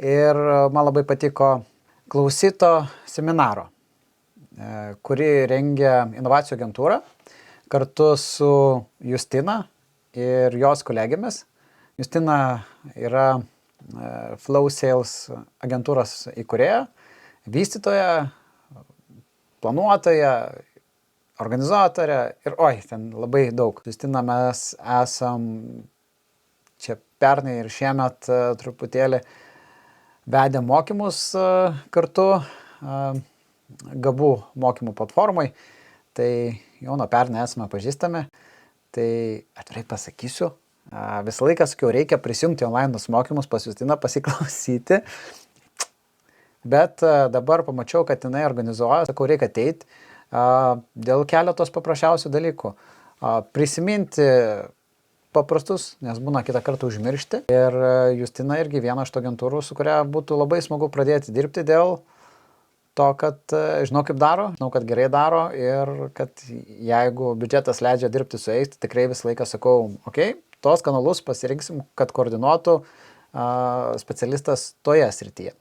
ir man labai patiko klausyto seminaro, kurį rengia inovacijų agentūra kartu su Justina ir jos kolegėmis. Justina yra Flow Sales agentūros įkūrėja, vystytoja, planuotoja, organizatorė ir ten labai daug. Justina, mes esam čia pernai ir šiemet truputėlį vedę mokymus kartu Gabų mokymų platformai, tai jau nuo pernai esame pažįstami, tai atvirai pasakysiu, visą laiką sakiau, reikia prisijungti online mokymus pas Justiną, pasiklausyti, bet dabar pamačiau, kad jinai organizuoja, sakau, reikia ateiti dėl keletos paprasčiausių dalykų. Prisiminti paprastus, nes būna kitą kartą užmiršti. Ir Justina irgi viena iš tų agentūrų, su kuria būtų labai smagu pradėti dirbti dėl to, kad žinau, kaip daro, žinau, kad gerai daro ir kad jeigu biudžetas leidžia dirbti su jais, tai tikrai visą laiką sakau, tos kanalus pasirinksim, kad koordinuotų specialistas toje srityje.